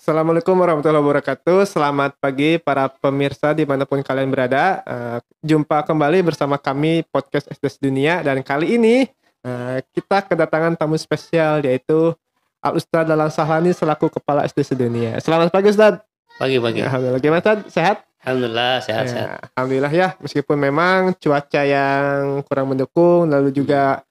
Assalamualaikum warahmatullahi wabarakatuh. Selamat pagi para pemirsa dimanapun kalian berada. Jumpa kembali bersama kami Podcast SDS Dunia. Dan kali ini kita kedatangan tamu spesial yaitu Al Ustadz Dalan Sahlani selaku Kepala SD Sedunia. Selamat pagi Ustadz. Pagi. Alhamdulillah. Gimana Ustadz? Sehat? Alhamdulillah sehat-sehat. Ya, alhamdulillah ya. Meskipun memang cuaca yang kurang mendukung, lalu juga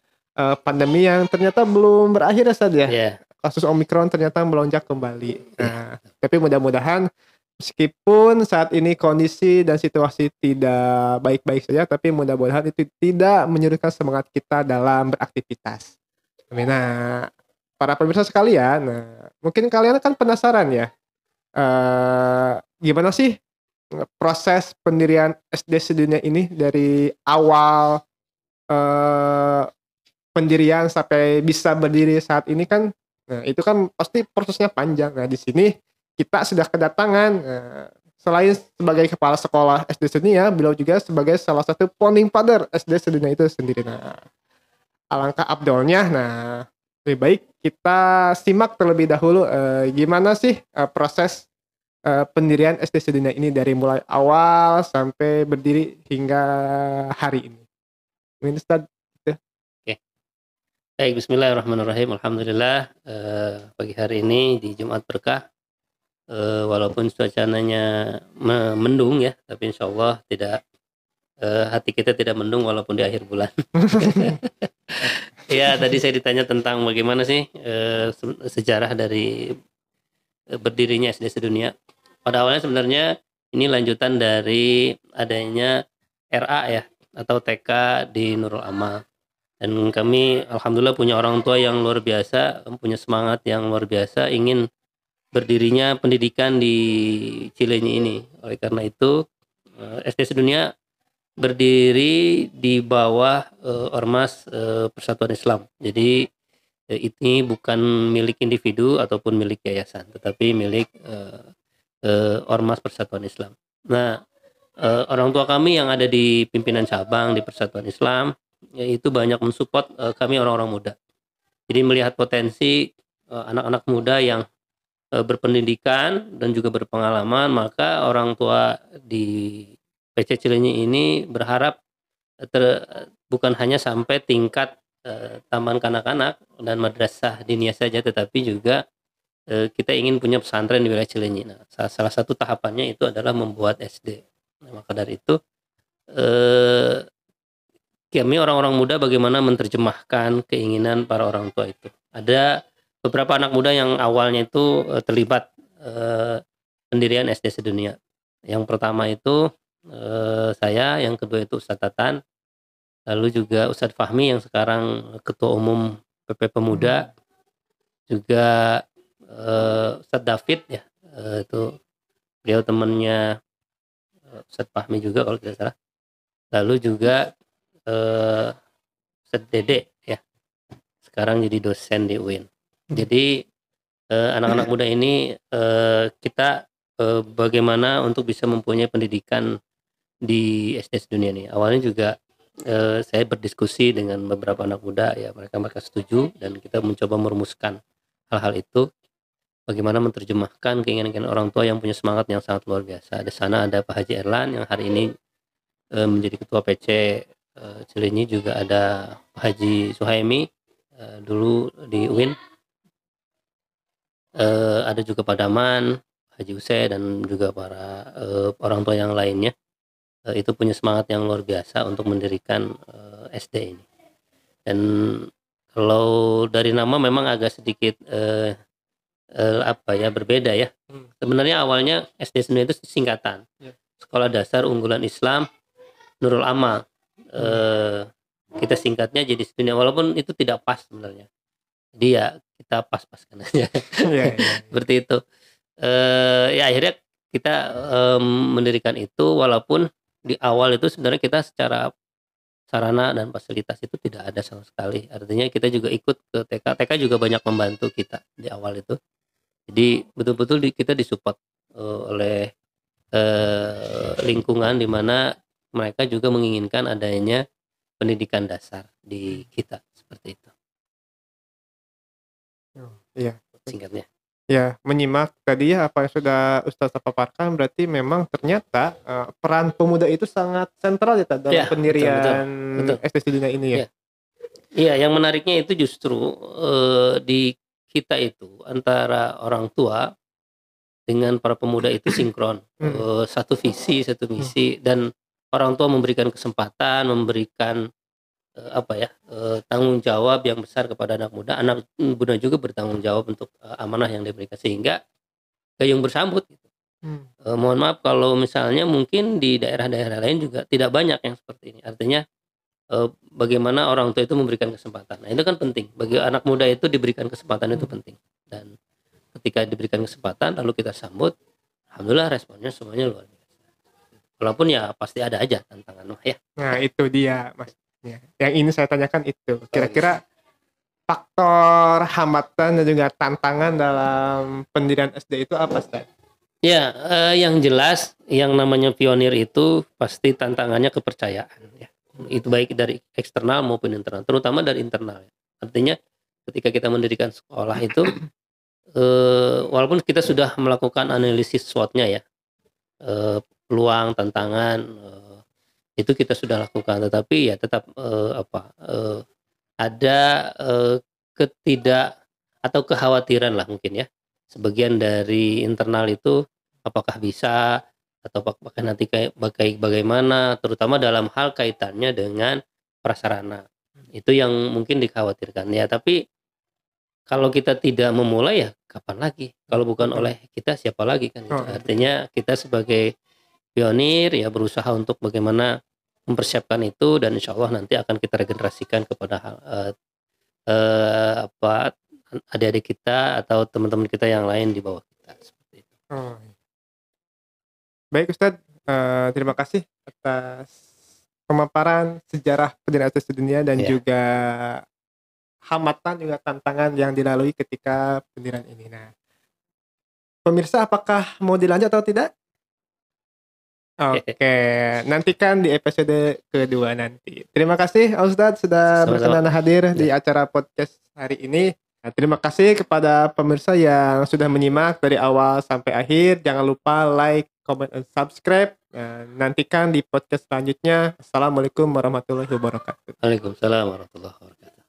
pandemi yang ternyata belum berakhir ya Ustadz ya. Yeah. Kasus Omikron ternyata melonjak kembali. Nah, tapi mudah-mudahan meskipun saat ini kondisi dan situasi tidak baik-baik saja, tapi mudah-mudahan itu tidak menyurutkan semangat kita dalam beraktivitas. Amin. Nah, para pemirsa sekalian, mungkin kalian kan penasaran ya, gimana sih proses pendirian SD Sedunia ini dari awal pendirian sampai bisa berdiri saat ini kan. Nah, itu kan pasti prosesnya panjang. Nah, di sini kita sudah kedatangan selain sebagai kepala sekolah SD Sedunia, beliau juga sebagai salah satu founding father SD Sedunia itu sendiri. Nah, alangkah abdolnya. Nah, lebih baik kita simak terlebih dahulu gimana sih proses pendirian SD Sedunia ini dari mulai awal sampai berdiri hingga hari ini. Ini Ustaz. Baik, bismillahirrahmanirrahim. Alhamdulillah pagi hari ini di Jumat Berkah, walaupun cuacanya mendung ya, tapi insya Allah tidak, hati kita tidak mendung walaupun di akhir bulan. Ya, tadi saya ditanya tentang bagaimana sih sejarah dari berdirinya SD Sedunia. Pada awalnya sebenarnya ini lanjutan dari adanya RA ya, atau TK di Nurul Amal. Dan kami alhamdulillah punya orang tua yang luar biasa, punya semangat yang luar biasa ingin berdirinya pendidikan di Cileunyi ini. Oleh karena itu SD Sedunia berdiri di bawah Ormas Persatuan Islam. Jadi ini bukan milik individu ataupun milik yayasan, tetapi milik Ormas Persatuan Islam. Nah, orang tua kami yang ada di pimpinan cabang di Persatuan Islam yaitu banyak mensupport kami orang-orang muda. Jadi melihat potensi anak-anak muda yang berpendidikan dan juga berpengalaman, maka orang tua di PC Cileunyi ini berharap bukan hanya sampai tingkat taman kanak-kanak dan madrasah diniyah saja, tetapi juga kita ingin punya pesantren di wilayah Cileunyi. Nah, salah satu tahapannya itu adalah membuat SD. Nah, maka dari itu kami orang-orang muda bagaimana menerjemahkan keinginan para orang tua itu. Ada beberapa anak muda yang awalnya itu terlibat pendirian SD Sedunia. Yang pertama itu saya, yang kedua itu Ustadz Tatan, lalu juga Ustadz Fahmi yang sekarang Ketua Umum PP Pemuda, juga Ustadz David ya, itu beliau temannya Ustadz Fahmi juga kalau tidak salah. Lalu juga Ustadz Dede ya, sekarang jadi dosen di UIN. Jadi anak-anak muda ini kita bagaimana untuk bisa mempunyai pendidikan di SD Sedunia ini. Awalnya juga saya berdiskusi dengan beberapa anak muda ya, mereka setuju dan kita mencoba merumuskan hal-hal itu. Bagaimana menerjemahkan keinginan orang tua yang punya semangat yang sangat luar biasa. Di sana ada Pak Haji Erlan yang hari ini menjadi ketua PC Cileunyi, juga ada Pak Haji Suhaimi dulu di UIN, ada juga Pak Daman, Haji Use, dan juga para orang tua yang lainnya. Itu punya semangat yang luar biasa untuk mendirikan SD ini. Dan kalau dari nama memang agak sedikit berbeda ya. Sebenarnya awalnya SD Sedunia itu singkatan, Sekolah Dasar Unggulan Islam Nurul Amal. Kita singkatnya jadi Sedunia, walaupun itu tidak pas sebenarnya. Jadi ya kita pas-paskan aja. Seperti itu. Ya akhirnya kita mendirikan itu, walaupun di awal itu sebenarnya kita secara sarana dan fasilitas itu tidak ada sama sekali. Artinya kita juga ikut ke TK. TK juga banyak membantu kita di awal itu. Jadi betul-betul kita disupport oleh lingkungan di mana mereka juga menginginkan adanya pendidikan dasar di kita, seperti itu. Iya. Singkatnya. Ya, menyimak tadi ya apa yang sudah Ustaz paparkan, berarti memang ternyata peran pemuda itu sangat sentral ya Tad, dalam Ya, betul betul pendirian betul. SD Dunia ini ya. Ya. Iya, yang menariknya itu justru di kita itu antara orang tua dengan para pemuda itu sinkron, satu visi, satu misi, dan orang tua memberikan kesempatan, memberikan apa ya, tanggung jawab yang besar kepada anak muda juga bertanggung jawab untuk amanah yang diberikan sehingga gayung bersambut gitu. Mohon maaf kalau misalnya mungkin di daerah-daerah lain juga tidak banyak yang seperti ini. Artinya bagaimana orang tua itu memberikan kesempatan. Nah, itu kan penting. Bagi anak muda itu diberikan kesempatan itu penting. Dan ketika diberikan kesempatan lalu kita sambut, alhamdulillah responnya semuanya luar biasa. Walaupun ya pasti ada aja tantangan mah ya. Nah, itu dia Mas. Ya, yang ini saya tanyakan itu. Kira-kira faktor hambatan dan juga tantangan dalam pendirian SD itu apa, Ustaz? Ya, yang jelas yang namanya pionir itu pasti tantangannya kepercayaan ya. Itu baik dari eksternal maupun internal, terutama dari internal ya. Artinya ketika kita mendirikan sekolah itu walaupun kita sudah melakukan analisis SWOT-nya ya, peluang, tantangan, itu kita sudah lakukan, tetapi ya tetap ada ketidak atau kekhawatiran lah mungkin ya. Sebagian dari internal itu apakah bisa atau apakah nanti bagaimana, terutama dalam hal kaitannya dengan prasarana. Itu yang mungkin dikhawatirkan ya, tapi kalau kita tidak memulai ya kapan lagi? Kalau bukan oleh kita siapa lagi kan gitu. Artinya kita sebagai pionir ya berusaha untuk bagaimana mempersiapkan itu dan insya Allah nanti akan kita regenerasikan kepada adik-adik kita atau teman-teman kita yang lain di bawah kita seperti itu. Baik Ustadz, terima kasih atas pemaparan sejarah pendirian SD Dunia dan juga hambatan juga tantangan yang dilalui ketika pendirian ini. Nah, pemirsa apakah mau dilanjut atau tidak? Oke, nantikan di episode kedua nanti. Terima kasih Ustadz sudah berkenan hadir di acara podcast hari ini. Nah, terima kasih kepada pemirsa yang sudah menyimak dari awal sampai akhir. Jangan lupa like, comment, dan subscribe. Nantikan di podcast selanjutnya. Assalamualaikum warahmatullahi wabarakatuh. Waalaikumsalam warahmatullahi wabarakatuh.